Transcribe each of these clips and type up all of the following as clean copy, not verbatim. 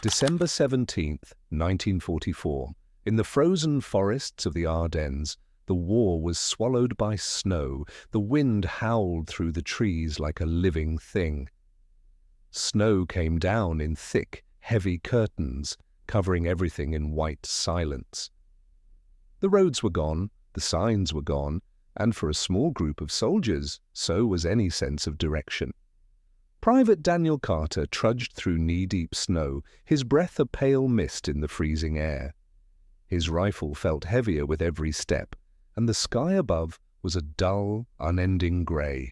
December 17th, 1944. In the frozen forests of the Ardennes, the war was swallowed by snow. The wind howled through the trees like a living thing. Snow came down in thick, heavy curtains, covering everything in white silence. The roads were gone, the signs were gone, and for a small group of soldiers, so was any sense of direction. Private Daniel Carter trudged through knee-deep snow, his breath a pale mist in the freezing air. His rifle felt heavier with every step, and the sky above was a dull, unending grey.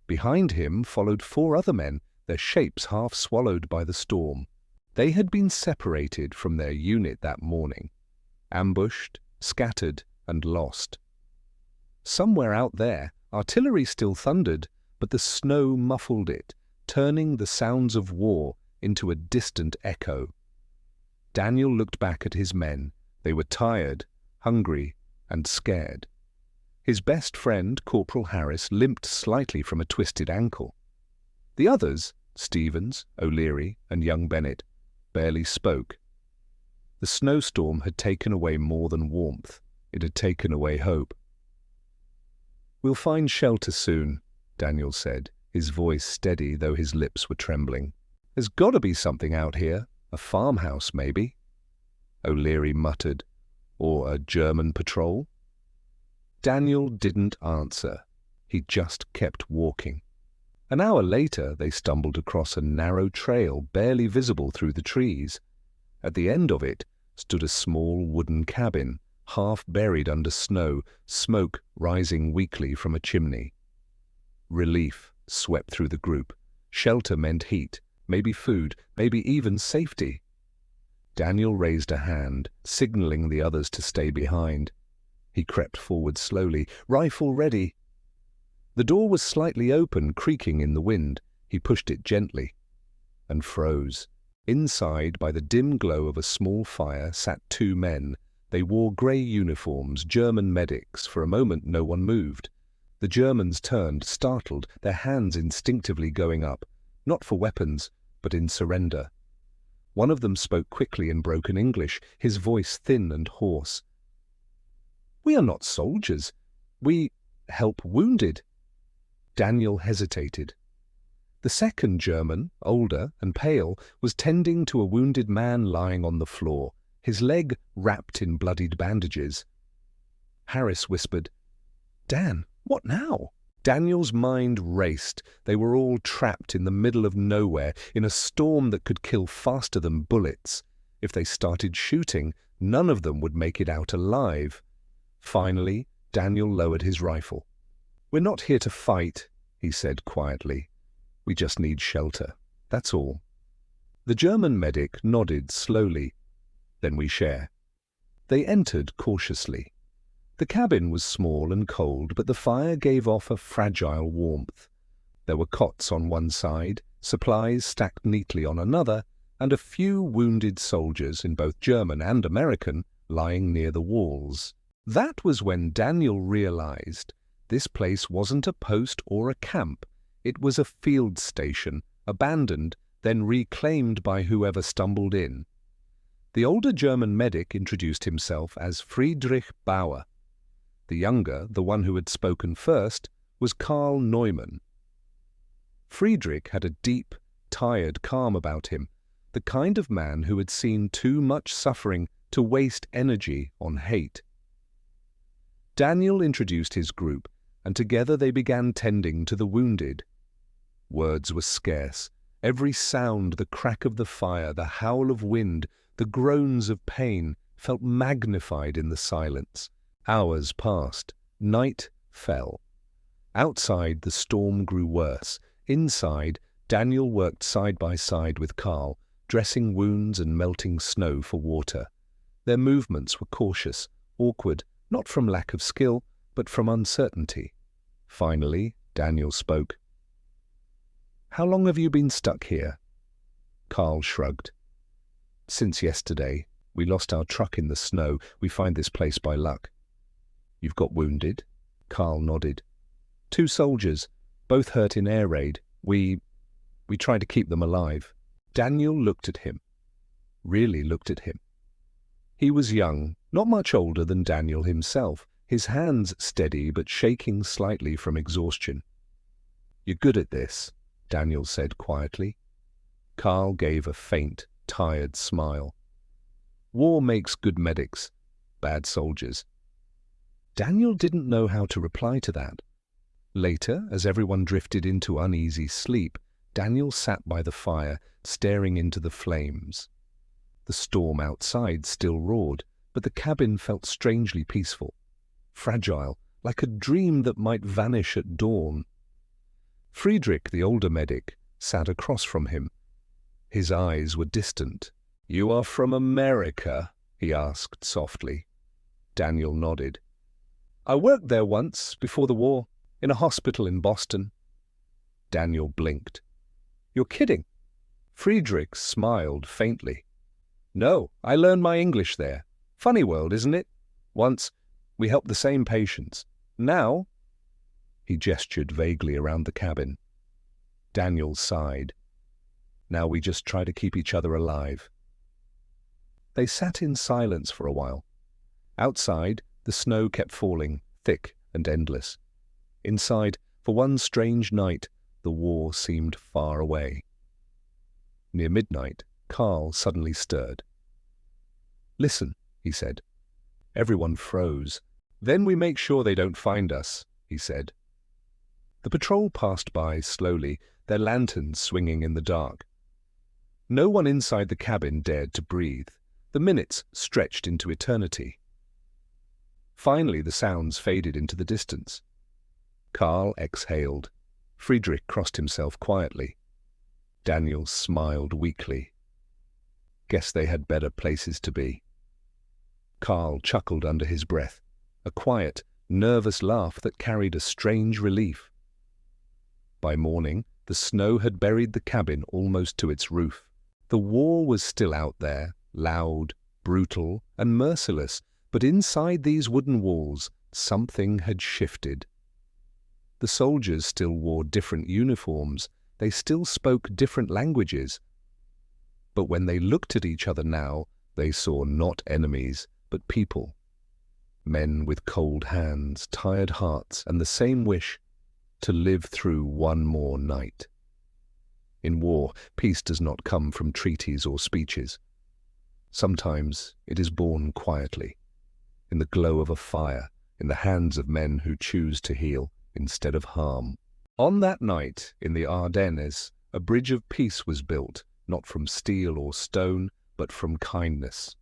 Behind him followed 4 other men, their shapes half swallowed by the storm. They had been separated from their unit that morning, ambushed, scattered, and lost. Somewhere out there, artillery still thundered, but the snow muffled it, turning the sounds of war into a distant echo. Daniel looked back at his men. They were tired, hungry, and scared. His best friend, Corporal Harris, limped slightly from a twisted ankle. The others, Stevens, O'Leary, and young Bennett, barely spoke. The snowstorm had taken away more than warmth. It had taken away hope. "We'll find shelter soon," Daniel said, his voice steady though his lips were trembling. "There's got to be something out here. A farmhouse, maybe." O'Leary muttered. "Or a German patrol?" Daniel didn't answer. He just kept walking. An hour later, they stumbled across a narrow trail barely visible through the trees. At the end of it stood a small wooden cabin, half buried under snow, smoke rising weakly from a chimney. Relief swept through the group. Shelter meant heat, maybe food, maybe even safety. Daniel raised a hand, signaling the others to stay behind. He crept forward slowly, rifle ready. The door was slightly open, creaking in the wind. He pushed it gently and froze. Inside, by the dim glow of a small fire, sat 2 men. They wore grey uniforms, German medics. For a moment no one moved. The Germans turned, startled, their hands instinctively going up, not for weapons, but in surrender. One of them spoke quickly in broken English, his voice thin and hoarse. "We are not soldiers. We help wounded." Daniel hesitated. The second German, older and pale, was tending to a wounded man lying on the floor, his leg wrapped in bloodied bandages. Harris whispered, "Dan, what now?" Daniel's mind raced. They were all trapped in the middle of nowhere, in a storm that could kill faster than bullets. If they started shooting, none of them would make it out alive. Finally, Daniel lowered his rifle. "We're not here to fight," he said quietly. "We just need shelter. That's all." The German medic nodded slowly. "Then we share." They entered cautiously. The cabin was small and cold, but the fire gave off a fragile warmth. There were cots on one side, supplies stacked neatly on another, and a few wounded soldiers, in both German and American, lying near the walls. That was when Daniel realized this place wasn't a post or a camp. It was a field station, abandoned, then reclaimed by whoever stumbled in. The older German medic introduced himself as Friedrich Bauer. The younger, the one who had spoken first, was Karl Neumann. Friedrich had a deep, tired calm about him, the kind of man who had seen too much suffering to waste energy on hate. Daniel introduced his group, and together they began tending to the wounded. Words were scarce. Every sound, the crack of the fire, the howl of wind, the groans of pain, felt magnified in the silence. Hours passed. Night fell. Outside, the storm grew worse. Inside, Daniel worked side by side with Karl, dressing wounds and melting snow for water. Their movements were cautious, awkward, not from lack of skill, but from uncertainty. Finally, Daniel spoke. "How long have you been stuck here?" Karl shrugged. "Since yesterday. We lost our truck in the snow. We find this place by luck." "You've got wounded?" Karl nodded. "2 soldiers, both hurt in air raid. We tried to keep them alive." Daniel looked at him. really looked at him. He was young, not much older than Daniel himself, his hands steady but shaking slightly from exhaustion. "You're good at this," Daniel said quietly. Carl gave a faint, tired smile. "War makes good medics, bad soldiers." Daniel didn't know how to reply to that. Later, as everyone drifted into uneasy sleep, Daniel sat by the fire, staring into the flames. The storm outside still roared, but the cabin felt strangely peaceful, fragile, like a dream that might vanish at dawn. Friedrich, the older medic, sat across from him. His eyes were distant. "You are from America?" he asked softly. Daniel nodded. "I worked there once, before the war, in a hospital in Boston." Daniel blinked. "You're kidding?" Friedrich smiled faintly. "No, I learned my English there. Funny world, isn't it? Once, we helped the same patients. Now—" He gestured vaguely around the cabin. Daniel sighed. "Now we just try to keep each other alive." They sat in silence for a while. Outside, the snow kept falling, thick and endless. Inside, for one strange night, the war seemed far away. Near midnight, Carl suddenly stirred. "Listen," he said. Everyone froze. "Then we make sure they don't find us," he said. The patrol passed by slowly, their lanterns swinging in the dark. No one inside the cabin dared to breathe. The minutes stretched into eternity. Finally, the sounds faded into the distance. Carl exhaled. Friedrich crossed himself quietly. Daniel smiled weakly. Guess they had better places to be. Carl chuckled under his breath, a quiet, nervous laugh that carried a strange relief. By morning, the snow had buried the cabin almost to its roof. The war was still out there, loud, brutal, and merciless, but inside these wooden walls, something had shifted. The soldiers still wore different uniforms, they still spoke different languages. But when they looked at each other now, they saw not enemies, but people. Men with cold hands, tired hearts, and the same wish to live through one more night. In war, peace does not come from treaties or speeches. Sometimes it is born quietly, in the glow of a fire, in the hands of men who choose to heal instead of harm. On that night, in the Ardennes, a bridge of peace was built, not from steel or stone, but from kindness.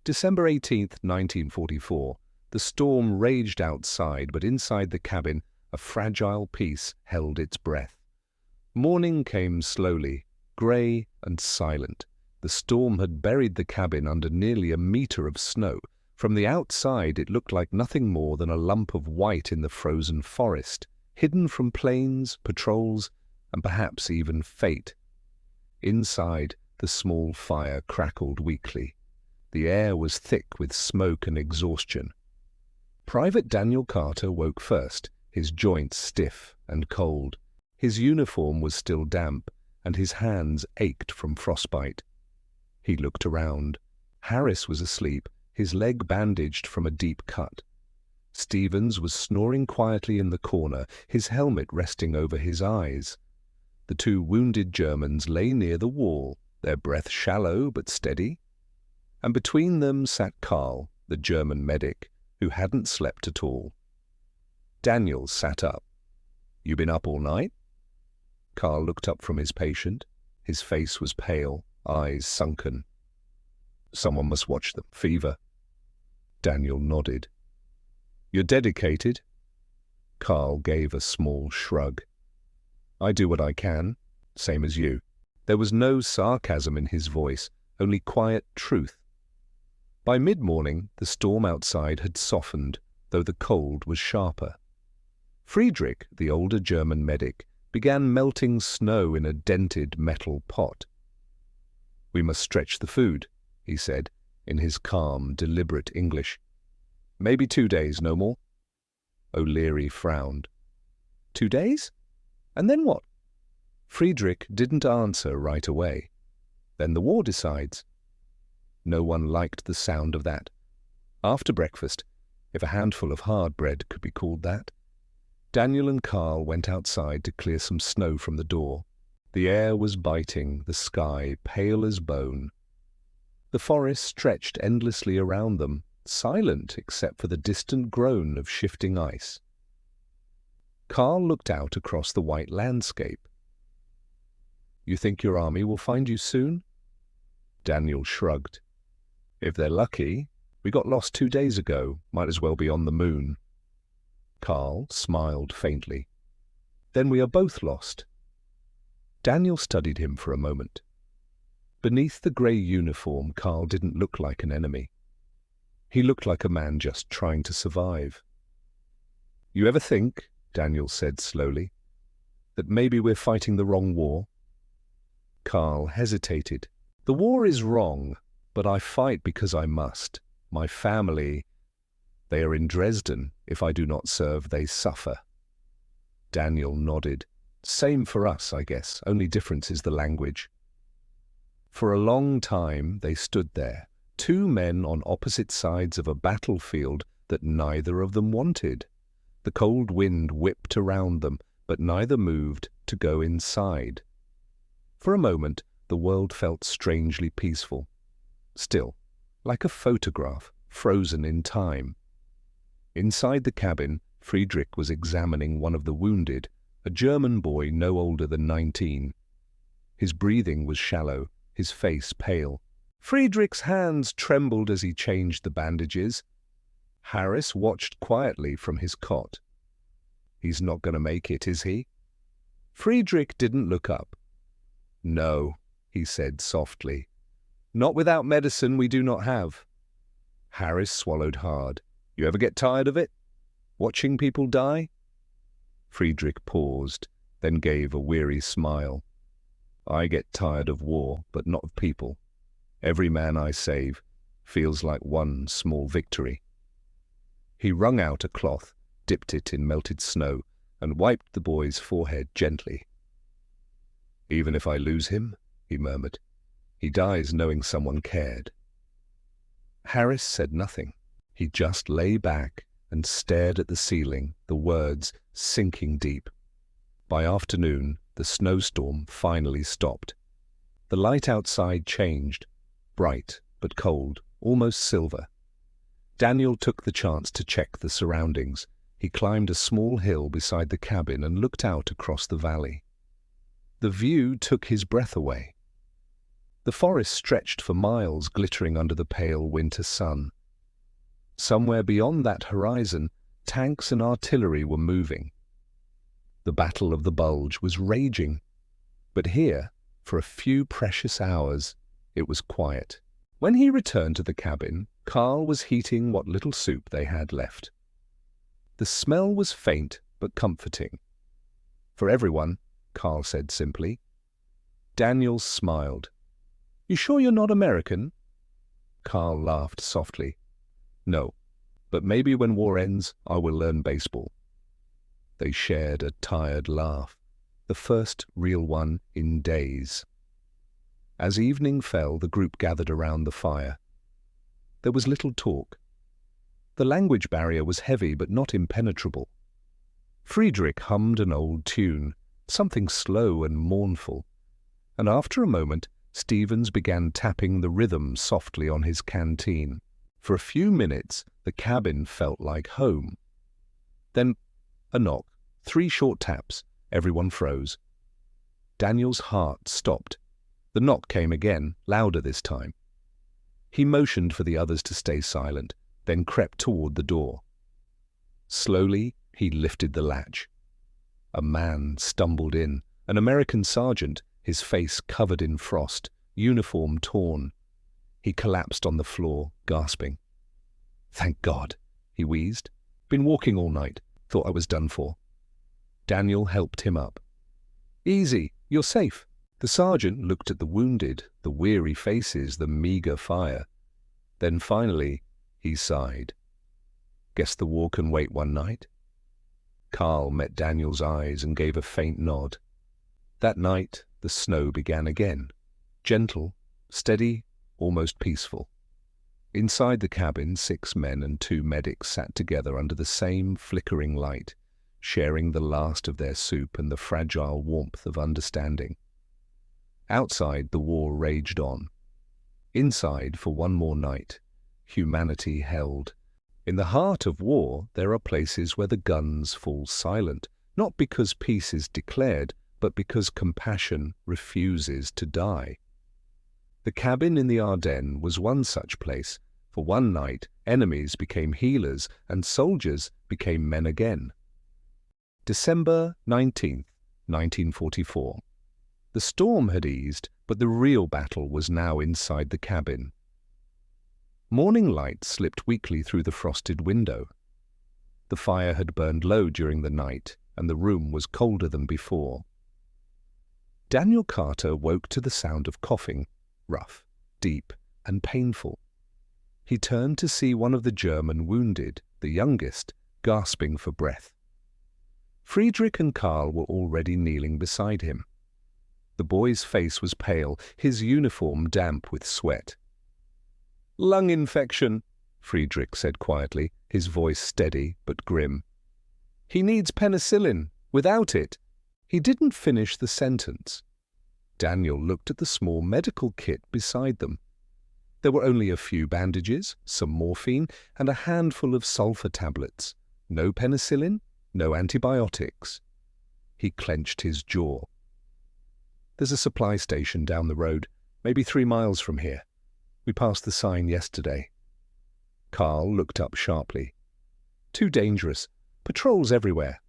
December 18th, 1944, the storm raged outside, but inside the cabin, a fragile peace held its breath. Morning came slowly, grey and silent. The storm had buried the cabin under nearly a meter of snow. From the outside, it looked like nothing more than a lump of white in the frozen forest, hidden from planes, patrols, and perhaps even fate. Inside, the small fire crackled weakly. The air was thick with smoke and exhaustion. Private Daniel Carter woke first, his joints stiff and cold. His uniform was still damp, and his hands ached from frostbite. He looked around. Harris was asleep, his leg bandaged from a deep cut. Stevens was snoring quietly in the corner, his helmet resting over his eyes. The two wounded Germans lay near the wall, their breath shallow but steady. And between them sat Carl, the German medic, who hadn't slept at all. Daniel sat up. "You been up all night?" Carl looked up from his patient. His face was pale, eyes sunken. "Someone must watch them. Fever." Daniel nodded. "You're dedicated?" Carl gave a small shrug. "I do what I can, same as you." There was no sarcasm in his voice, only quiet truth. By mid-morning, the storm outside had softened, though the cold was sharper. Friedrich, the older German medic, began melting snow in a dented metal pot. "We must stretch the food," he said, in his calm, deliberate English. "Maybe 2 days, no more." O'Leary frowned. 2 days? And then what? Friedrich didn't answer right away. "Then the war decides." No one liked the sound of that. After breakfast, if a handful of hard bread could be called that, Daniel and Carl went outside to clear some snow from the door. The air was biting, the sky pale as bone. The forest stretched endlessly around them, silent except for the distant groan of shifting ice. Carl looked out across the white landscape. "You think your army will find you soon?" Daniel shrugged. "If they're lucky. We got lost 2 days ago. Might as well be on the moon." Carl smiled faintly. "Then we are both lost." Daniel studied him for a moment. Beneath the grey uniform, Carl didn't look like an enemy. He looked like a man just trying to survive. "You ever think," Daniel said slowly, "that maybe we're fighting the wrong war?" Carl hesitated. "The war is wrong, but I fight because I must. My family, they are in Dresden. If I do not serve, they suffer." Daniel nodded. "Same for us, I guess. Only difference is the language." For a long time they stood there, two men on opposite sides of a battlefield that neither of them wanted. The cold wind whipped around them, but neither moved to go inside. For a moment the world felt strangely peaceful. Still, like a photograph, frozen in time. Inside the cabin, Friedrich was examining one of the wounded, a German boy no older than 19. His breathing was shallow, his face pale. Friedrich's hands trembled as he changed the bandages. Harris watched quietly from his cot. "He's not going to make it, is he?" Friedrich didn't look up. "No," he said softly. "Not without medicine we do not have." Harris swallowed hard. "You ever get tired of it? Watching people die?" Friedrich paused, then gave a weary smile. "I get tired of war, but not of people. Every man I save feels like one small victory." He wrung out a cloth, dipped it in melted snow, and wiped the boy's forehead gently. "Even if I lose him," he murmured, "he dies knowing someone cared." Harris said nothing. He just lay back and stared at the ceiling, the words sinking deep. By afternoon, the snowstorm finally stopped. The light outside changed, bright but cold, almost silver. Daniel took the chance to check the surroundings. He climbed a small hill beside the cabin and looked out across the valley. The view took his breath away. The forest stretched for miles, glittering under the pale winter sun. Somewhere beyond that horizon, tanks and artillery were moving. The Battle of the Bulge was raging. But here, for a few precious hours, it was quiet. When he returned to the cabin, Carl was heating what little soup they had left. The smell was faint but comforting. "For everyone," Carl said simply. Daniel smiled. "You sure you're not American?" Carl laughed softly. "No, but maybe when war ends, I will learn baseball." They shared a tired laugh, the first real one in days. As evening fell, the group gathered around the fire. There was little talk. The language barrier was heavy but not impenetrable. Friedrich hummed an old tune, something slow and mournful, and after a moment Stevens began tapping the rhythm softly on his canteen. For a few minutes the cabin felt like home. Then a knock, 3 short taps, everyone froze. Daniel's heart stopped. The knock came again, louder this time. He motioned for the others to stay silent, then crept toward the door. Slowly he lifted the latch. A man stumbled in, an American sergeant, his face covered in frost, uniform torn. He collapsed on the floor, gasping. "Thank God," he wheezed. "Been walking all night. Thought I was done for." Daniel helped him up. "Easy, you're safe." The sergeant looked at the wounded, the weary faces, the meager fire. Then finally, he sighed. "Guess the war can wait one night." Carl met Daniel's eyes and gave a faint nod. That night, the snow began again. Gentle, steady, almost peaceful. Inside the cabin, 6 men and 2 medics sat together under the same flickering light, sharing the last of their soup and the fragile warmth of understanding. Outside, the war raged on. Inside, for one more night, humanity held. In the heart of war, there are places where the guns fall silent, not because peace is declared, but because compassion refuses to die. The cabin in the Ardennes was one such place. For one night, enemies became healers and soldiers became men again. December 19th, 1944. The storm had eased, but the real battle was now inside the cabin. Morning light slipped weakly through the frosted window. The fire had burned low during the night, and the room was colder than before. Daniel Carter woke to the sound of coughing, rough, deep, and painful. He turned to see one of the German wounded, the youngest, gasping for breath. Friedrich and Karl were already kneeling beside him. The boy's face was pale, his uniform damp with sweat. "Lung infection," Friedrich said quietly, his voice steady but grim. "He needs penicillin. Without it—" He didn't finish the sentence. Daniel looked at the small medical kit beside them. There were only a few bandages, some morphine, and a handful of sulfur tablets. No penicillin, no antibiotics. He clenched his jaw. "There's a supply station down the road, maybe 3 miles from here. We passed the sign yesterday." Karl looked up sharply. "Too dangerous. Patrols everywhere."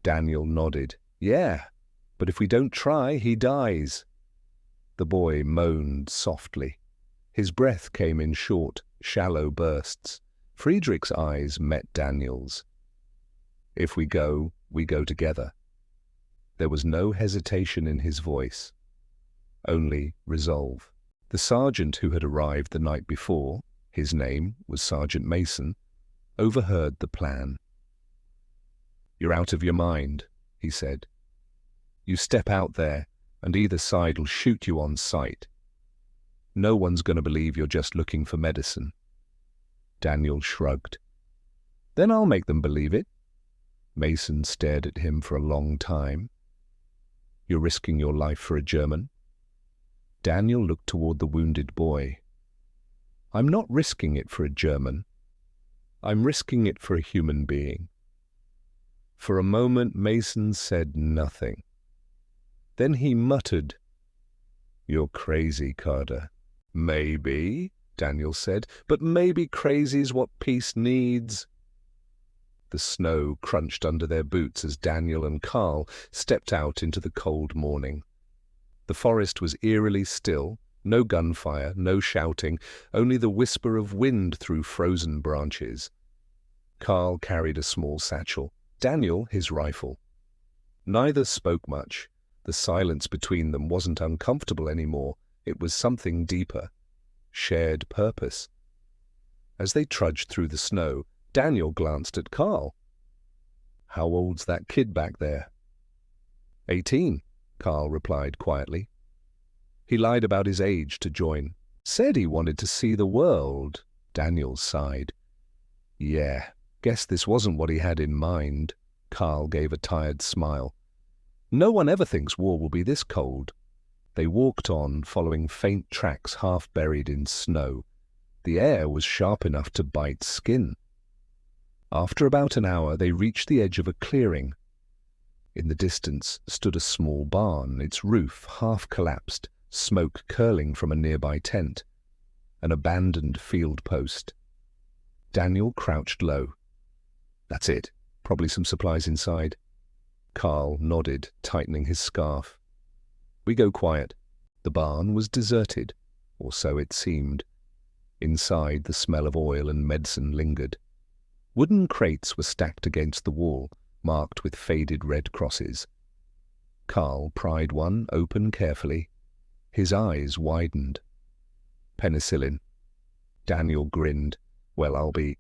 Daniel nodded. "Yeah, but if we don't try, he dies." The boy moaned softly. His breath came in short, shallow bursts. Friedrich's eyes met Daniel's. "If we go together." There was no hesitation in his voice, only resolve. The sergeant who had arrived the night before, his name was Sergeant Mason, overheard the plan. "You're out of your mind," he said. "You step out there, and either side will shoot you on sight. No one's going to believe you're just looking for medicine." Daniel shrugged. "Then I'll make them believe it." Mason stared at him for a long time. "You're risking your life for a German?" Daniel looked toward the wounded boy. "I'm not risking it for a German. I'm risking it for a human being." For a moment Mason said nothing. Then he muttered, "You're crazy, Carter." "Maybe," Daniel said, "but maybe crazy's what peace needs." The snow crunched under their boots as Daniel and Karl stepped out into the cold morning. The forest was eerily still, no gunfire, no shouting, only the whisper of wind through frozen branches. Karl carried a small satchel, Daniel his rifle. Neither spoke much. The silence between them wasn't uncomfortable anymore. It was something deeper. Shared purpose. As they trudged through the snow, Daniel glanced at Karl. "How old's that kid back there?" 18, Karl replied quietly. He lied about his age to join. Said he wanted to see the world. Daniel sighed. "Yeah, guess this wasn't what he had in mind." Karl gave a tired smile. "No one ever thinks war will be this cold." They walked on, following faint tracks half buried in snow. The air was sharp enough to bite skin. After about an hour, they reached the edge of a clearing. In the distance stood a small barn, its roof half collapsed, smoke curling from a nearby tent. An abandoned field post. Daniel crouched low. "That's it. Probably some supplies inside." Karl nodded, tightening his scarf. "We go quiet." The barn was deserted, or so it seemed. Inside, the smell of oil and medicine lingered. Wooden crates were stacked against the wall, marked with faded red crosses. Karl pried one open carefully. His eyes widened. "Penicillin." Daniel grinned. "Well, I'll be—"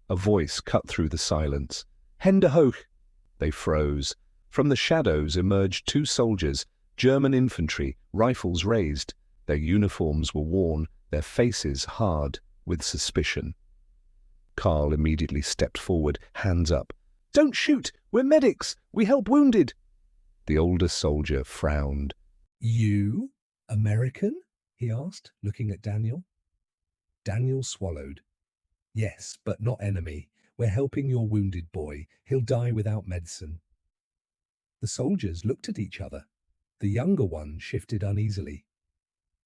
A voice cut through the silence. "Hände hoch!" They froze. From the shadows emerged 2 soldiers, German infantry, rifles raised. Their uniforms were worn, their faces hard with suspicion. Carl immediately stepped forward, hands up. "Don't shoot! We're medics! We help wounded!" The older soldier frowned. "You? American?" he asked, looking at Daniel. Daniel swallowed. "Yes, but not enemy. We're helping your wounded boy. He'll die without medicine." The soldiers looked at each other. The younger one shifted uneasily.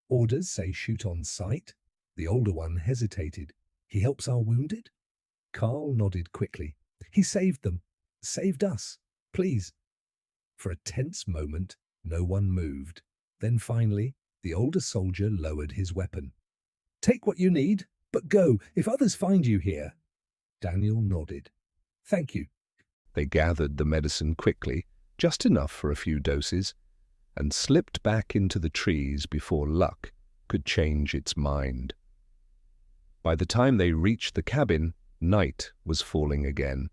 "Orders say shoot on sight." The older one hesitated. "He helps our wounded?" Carl nodded quickly. "He saved them. Saved us. Please." For a tense moment, no one moved. Then finally, the older soldier lowered his weapon. "Take what you need, but go if others find you here." Daniel nodded. "Thank you." They gathered the medicine quickly, just enough for a few doses, and slipped back into the trees before luck could change its mind. By the time they reached the cabin, night was falling again.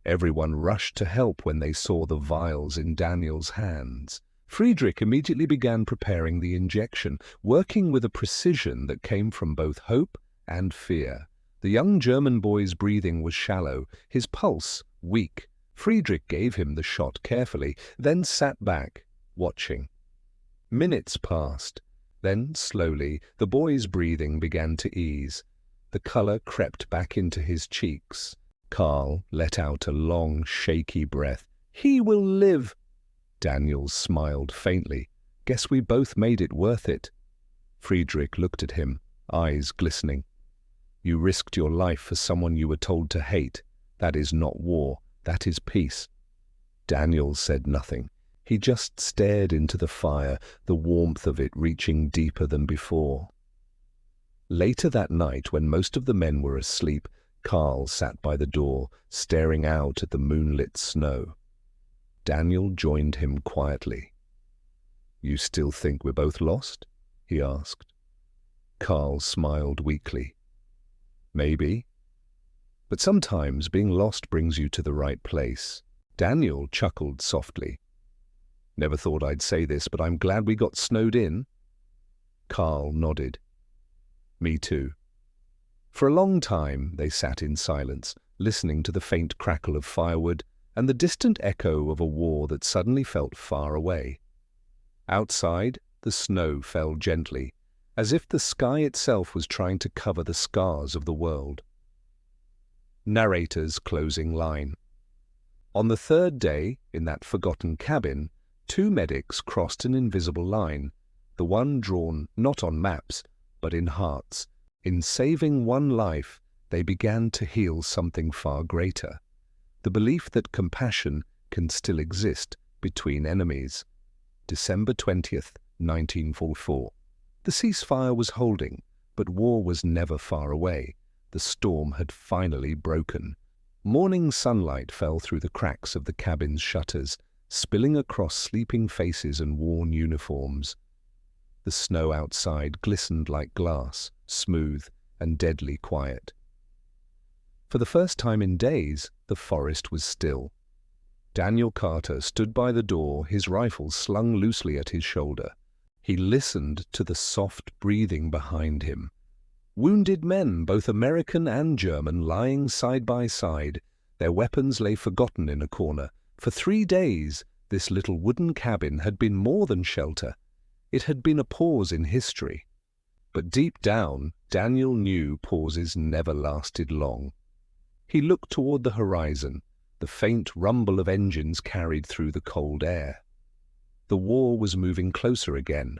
Everyone rushed to help when they saw the vials in Daniel's hands. Friedrich immediately began preparing the injection, working with a precision that came from both hope and fear. The young German boy's breathing was shallow, his pulse weak. Friedrich gave him the shot carefully, then sat back, watching. Minutes passed. Then, slowly, the boy's breathing began to ease. The color crept back into his cheeks. Carl let out a long, shaky breath. "He will live!" Daniel smiled faintly. "Guess we both made it worth it." Friedrich looked at him, eyes glistening. "You risked your life for someone you were told to hate. That is not war. That is peace." Daniel said nothing. He just stared into the fire, the warmth of it reaching deeper than before. Later that night, when most of the men were asleep, Carl sat by the door, staring out at the moonlit snow. Daniel joined him quietly. "You still think we're both lost?" he asked. Carl smiled weakly. "Maybe. But sometimes being lost brings you to the right place." Daniel chuckled softly. "Never thought I'd say this, but I'm glad we got snowed in." Carl nodded. "Me too." For a long time they sat in silence, listening to the faint crackle of firewood and the distant echo of a war that suddenly felt far away. Outside, the snow fell gently, as if the sky itself was trying to cover the scars of the world. Narrator's closing line. On the third day, in that forgotten cabin, two medics crossed an invisible line, the one drawn not on maps, but in hearts. In saving one life, they began to heal something far greater, the belief that compassion can still exist between enemies. December 20th, 1944. The ceasefire was holding, but war was never far away. The storm had finally broken. Morning sunlight fell through the cracks of the cabin's shutters, spilling across sleeping faces and worn uniforms. The snow outside glistened like glass, smooth and deadly quiet. For the first time in days, the forest was still. Daniel Carter stood by the door, his rifle slung loosely at his shoulder. He listened to the soft breathing behind him. Wounded men, both American and German, lying side by side. Their weapons lay forgotten in a corner. For 3 days, this little wooden cabin had been more than shelter. It had been a pause in history. But deep down, Daniel knew pauses never lasted long. He looked toward the horizon. The faint rumble of engines carried through the cold air. The war was moving closer again.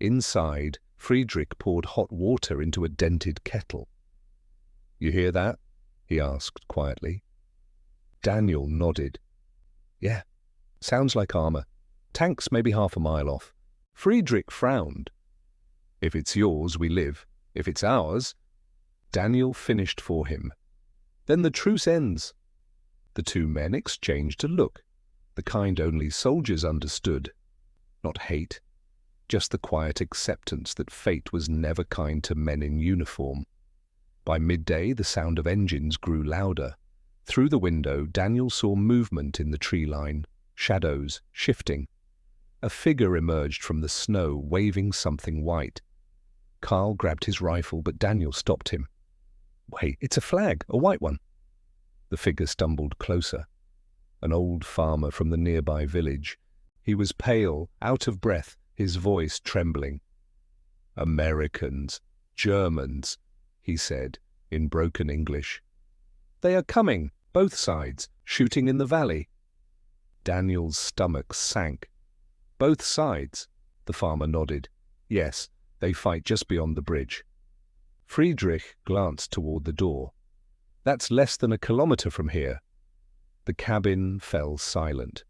Inside, Friedrich poured hot water into a dented kettle. "You hear that?" he asked quietly. Daniel nodded. "Yeah, sounds like armor. Tanks maybe half a mile off." Friedrich frowned. "If it's yours, we live. If it's ours—" Daniel finished for him. "Then the truce ends." The two men exchanged a look, the kind only soldiers understood. Not hate, just the quiet acceptance that fate was never kind to men in uniform. By midday, the sound of engines grew louder. Through the window, Daniel saw movement in the tree line, shadows shifting. A figure emerged from the snow, waving something white. Carl grabbed his rifle, but Daniel stopped him. "Wait, it's a flag, a white one." The figure stumbled closer. An old farmer from the nearby village. He was pale, out of breath, his voice trembling. "Americans, Germans," he said in broken English. "They are coming, both sides, shooting in the valley." Daniel's stomach sank. "Both sides?" The farmer nodded. "Yes, they fight just beyond the bridge." Friedrich glanced toward the door. "That's less than a kilometer from here." The cabin fell silent.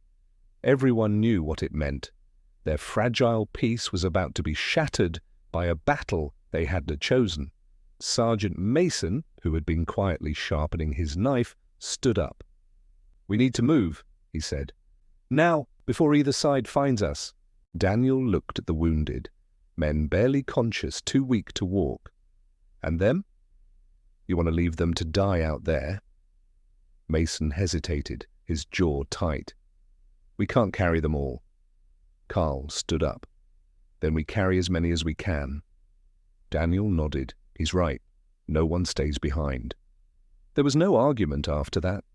Everyone knew what it meant. Their fragile peace was about to be shattered by a battle they hadn't chosen. Sergeant Mason, who had been quietly sharpening his knife, stood up. "We need to move," he said. "Now, before either side finds us." Daniel looked at the wounded, men barely conscious, too weak to walk. "And them? You want to leave them to die out there?" Mason hesitated, his jaw tight. "We can't carry them all." Carl stood up. "Then we carry as many as we can." Daniel nodded. "He's right. No one stays behind." There was no argument after that.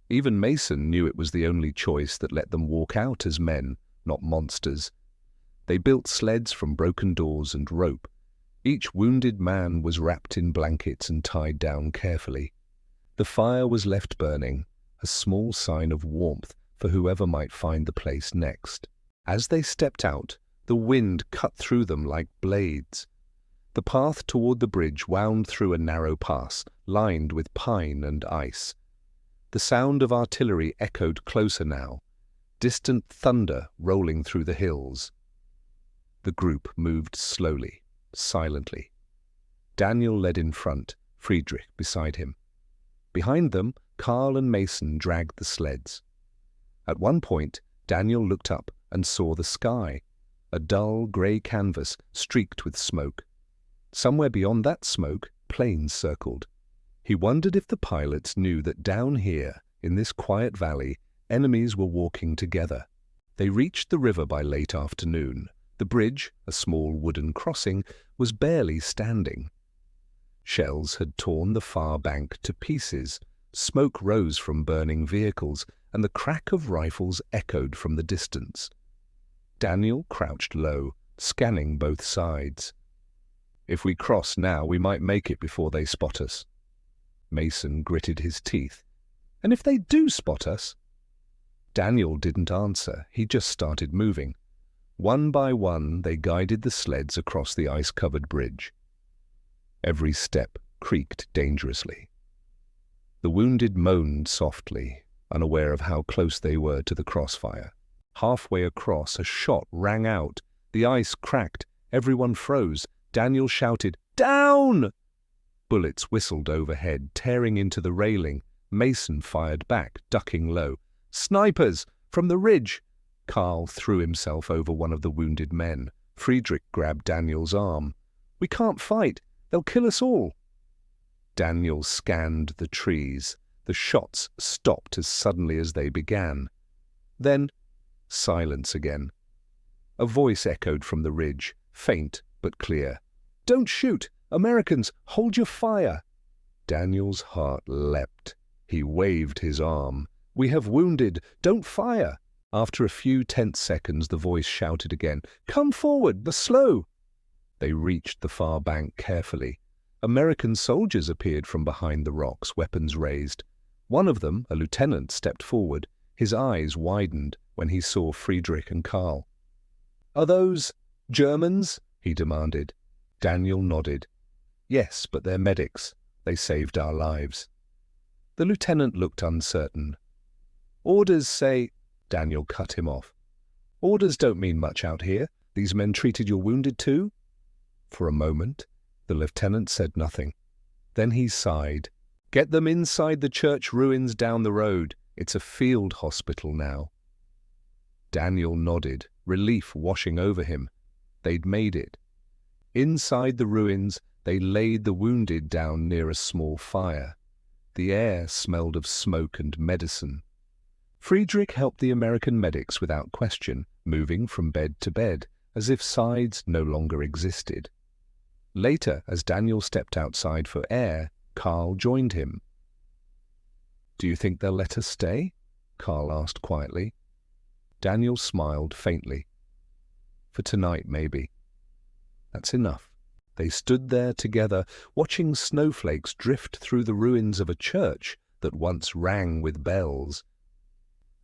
Even Mason knew it was the only choice that let them walk out as men, not monsters. They built sleds from broken doors and rope. Each wounded man was wrapped in blankets and tied down carefully. The fire was left burning, a small sign of warmth for whoever might find the place next. As they stepped out, the wind cut through them like blades. The path toward the bridge wound through a narrow pass, lined with pine and ice. The sound of artillery echoed closer now, distant thunder rolling through the hills. The group moved slowly, silently. Daniel led in front, Friedrich beside him. Behind them, Carl and Mason dragged the sleds. At one point, Daniel looked up and saw the sky, a dull grey canvas streaked with smoke. Somewhere beyond that smoke, planes circled. He wondered if the pilots knew that down here, in this quiet valley, enemies were walking together. They reached the river by late afternoon. The bridge, a small wooden crossing, was barely standing. Shells had torn the far bank to pieces. Smoke rose from burning vehicles, and the crack of rifles echoed from the distance. Daniel crouched low, scanning both sides. "If we cross now, we might make it before they spot us." Mason gritted his teeth. "And if they do spot us?" Daniel didn't answer. He just started moving. One by one, they guided the sleds across the ice-covered bridge. Every step creaked dangerously. The wounded moaned softly, unaware of how close they were to the crossfire. Halfway across, a shot rang out. The ice cracked. Everyone froze. Daniel shouted, "Down!" Bullets whistled overhead, tearing into the railing. Mason fired back, ducking low. "Snipers! From the ridge!" Carl threw himself over one of the wounded men. Friedrich grabbed Daniel's arm. "We can't fight. They'll kill us all." Daniel scanned the trees. The shots stopped as suddenly as they began. Then, silence again. A voice echoed from the ridge, faint but clear. "Don't shoot! Americans, hold your fire!" Daniel's heart leapt. He waved his arm. "We have wounded! Don't fire!" After a few tense seconds, the voice shouted again, "Come forward, but slow!" They reached the far bank carefully. American soldiers appeared from behind the rocks, weapons raised. One of them, a lieutenant, stepped forward. His eyes widened when he saw Friedrich and Carl. "Are those Germans?" he demanded. Daniel nodded. "Yes, but they're medics. They saved our lives." The lieutenant looked uncertain. "Orders say—" Daniel cut him off. "Orders don't mean much out here. These men treated your wounded too?" For a moment, the lieutenant said nothing. Then he sighed. "Get them inside the church ruins down the road. It's a field hospital now." Daniel nodded, relief washing over him. They'd made it. Inside the ruins, they laid the wounded down near a small fire. The air smelled of smoke and medicine. Friedrich helped the American medics without question, moving from bed to bed, as if sides no longer existed. Later, as Daniel stepped outside for air, Carl joined him. "Do you think they'll let us stay?" Carl asked quietly. Daniel smiled faintly. "For tonight, maybe." "That's enough." They stood there together, watching snowflakes drift through the ruins of a church that once rang with bells.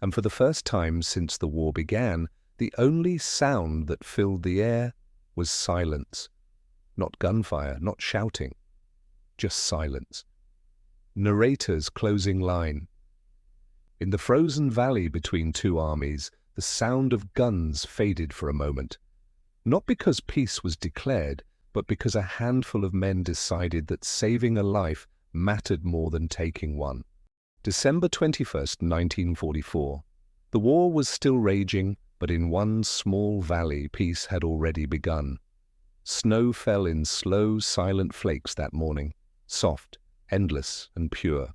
And for the first time since the war began, the only sound that filled the air was silence. Not gunfire, not shouting, just silence. Narrator's closing line. In the frozen valley between two armies, the sound of guns faded for a moment. Not because peace was declared, but because a handful of men decided that saving a life mattered more than taking one. December 21st, 1944. The war was still raging, but in one small valley peace had already begun. Snow fell in slow, silent flakes that morning, soft, endless, and pure.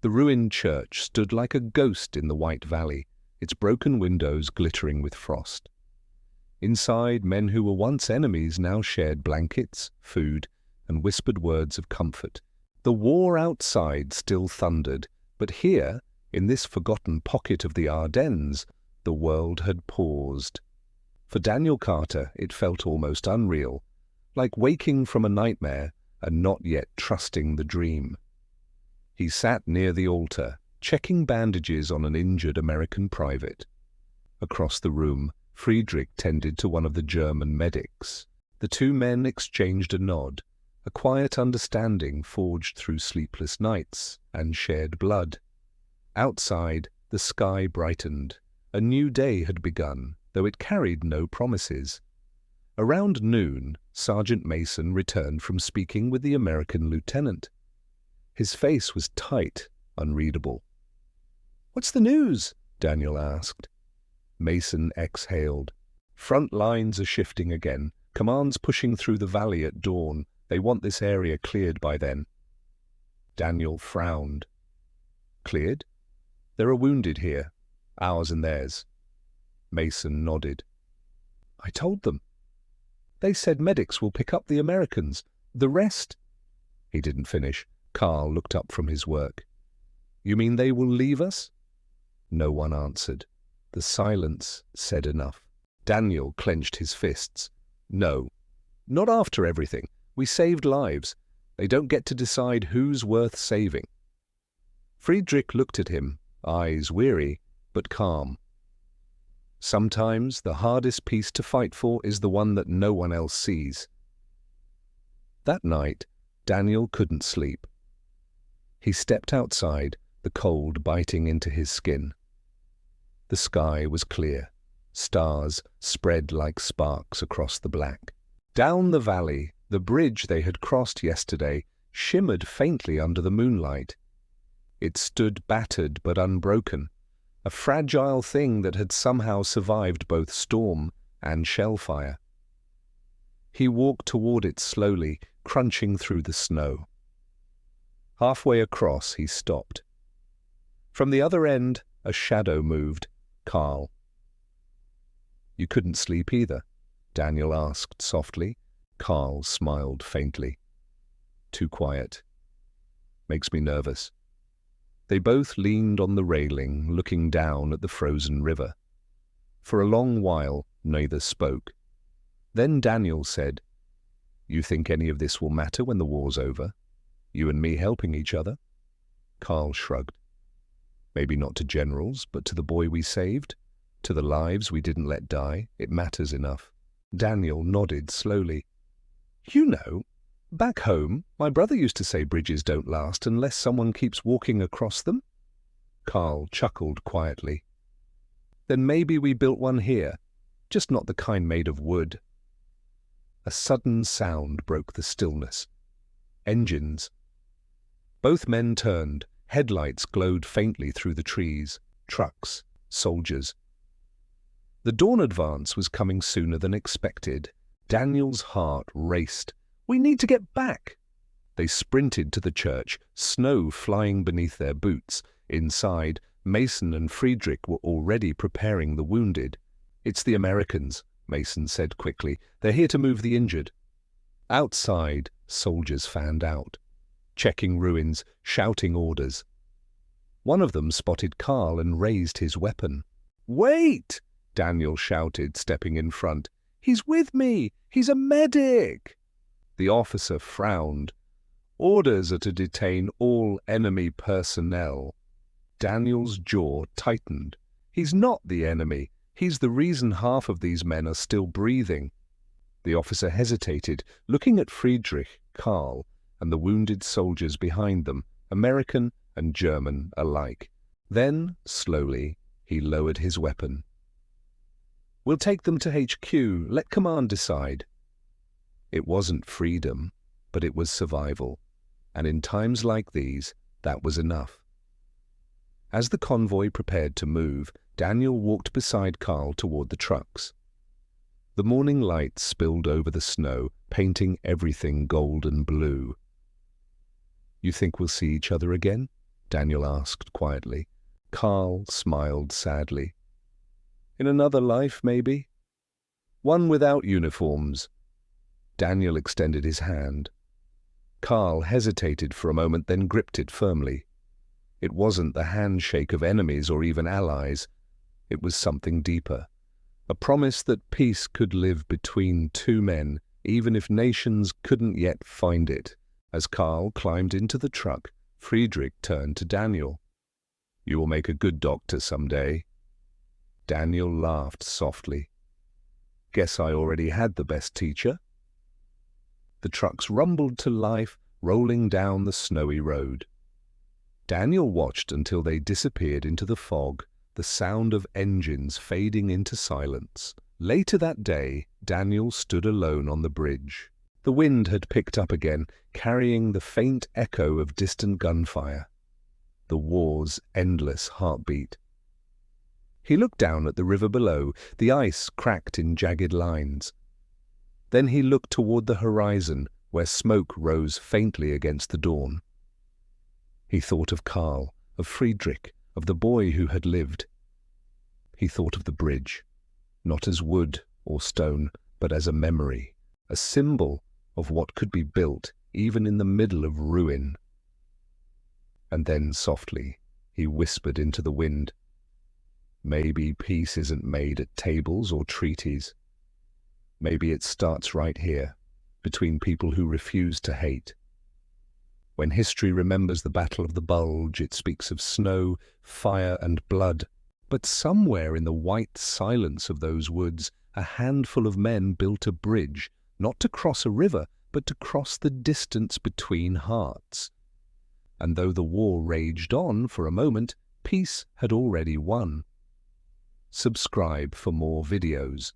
The ruined church stood like a ghost in the white valley, its broken windows glittering with frost. Inside, men who were once enemies now shared blankets, food, and whispered words of comfort. The war outside still thundered, but here, in this forgotten pocket of the Ardennes, the world had paused. For Daniel Carter, it felt almost unreal, like waking from a nightmare and not yet trusting the dream. He sat near the altar, checking bandages on an injured American private. Across the room, Friedrich tended to one of the German medics. The two men exchanged a nod, a quiet understanding forged through sleepless nights and shared blood. Outside, the sky brightened. A new day had begun, though it carried no promises. Around noon, Sergeant Mason returned from speaking with the American lieutenant. His face was tight, unreadable. "What's the news?" Daniel asked. Mason exhaled. "Front lines are shifting again. Command's pushing through the valley at dawn. They want this area cleared by then." Daniel frowned. "Cleared? There are wounded here, ours and theirs." Mason nodded. "I told them. They said medics will pick up the Americans. The rest—" He didn't finish. Carl looked up from his work. "You mean they will leave us?" No one answered. The silence said enough. Daniel clenched his fists. "No, not after everything. We saved lives. They don't get to decide who's worth saving." Friedrich looked at him, eyes weary, but calm. "Sometimes the hardest peace to fight for is the one that no one else sees." That night, Daniel couldn't sleep. He stepped outside, the cold biting into his skin. The sky was clear. Stars spread like sparks across the black. Down the valley, the bridge they had crossed yesterday shimmered faintly under the moonlight. It stood battered but unbroken, a fragile thing that had somehow survived both storm and shellfire. He walked toward it slowly, crunching through the snow. Halfway across, he stopped. From the other end, a shadow moved. Carl. "You couldn't sleep either?" Daniel asked softly. Carl smiled faintly. "Too quiet. Makes me nervous." They both leaned on the railing, looking down at the frozen river. For a long while, neither spoke. Then Daniel said, "You think any of this will matter when the war's over? You and me helping each other?" Carl shrugged. "Maybe not to generals, but to the boy we saved, to the lives we didn't let die, it matters enough." Daniel nodded slowly. "You know, back home, my brother used to say bridges don't last unless someone keeps walking across them." Carl chuckled quietly. "Then maybe we built one here, just not the kind made of wood." A sudden sound broke the stillness. Engines. Both men turned. Headlights glowed faintly through the trees. Trucks. Soldiers. The dawn advance was coming sooner than expected. Daniel's heart raced. "We need to get back!" They sprinted to the church, snow flying beneath their boots. Inside, Mason and Friedrich were already preparing the wounded. "It's the Americans," Mason said quickly. "They're here to move the injured." Outside, soldiers fanned out, checking ruins, shouting orders. One of them spotted Carl and raised his weapon. "Wait!" Daniel shouted, stepping in front. "He's with me! He's a medic!" The officer frowned. "Orders are to detain all enemy personnel." Daniel's jaw tightened. "He's not the enemy. He's the reason half of these men are still breathing." The officer hesitated, looking at Friedrich, Karl, and the wounded soldiers behind them, American and German alike. Then, slowly, he lowered his weapon. "We'll take them to HQ. Let command decide." It wasn't freedom, but it was survival. And in times like these, that was enough. As the convoy prepared to move, Daniel walked beside Karl toward the trucks. The morning light spilled over the snow, painting everything gold and blue. "You think we'll see each other again?" Daniel asked quietly. Karl smiled sadly. "In another life, maybe. One without uniforms." Daniel extended his hand. Karl hesitated for a moment, then gripped it firmly. It wasn't the handshake of enemies or even allies. It was something deeper. A promise that peace could live between two men, even if nations couldn't yet find it. As Karl climbed into the truck, Friedrich turned to Daniel. "You will make a good doctor someday." Daniel laughed softly. "Guess I already had the best teacher." The trucks rumbled to life, rolling down the snowy road. Daniel watched until they disappeared into the fog, the sound of engines fading into silence. Later that day, Daniel stood alone on the bridge. The wind had picked up again, carrying the faint echo of distant gunfire. The war's endless heartbeat. He looked down at the river below, the ice cracked in jagged lines. Then he looked toward the horizon, where smoke rose faintly against the dawn. He thought of Karl, of Friedrich, of the boy who had lived. He thought of the bridge, not as wood or stone, but as a memory, a symbol of what could be built even in the middle of ruin. And then softly, he whispered into the wind, "Maybe peace isn't made at tables or treaties. Maybe it starts right here, between people who refuse to hate." When history remembers the Battle of the Bulge, it speaks of snow, fire, and blood. But somewhere in the white silence of those woods, a handful of men built a bridge, not to cross a river, but to cross the distance between hearts. And though the war raged on for a moment, peace had already won. Subscribe for more videos.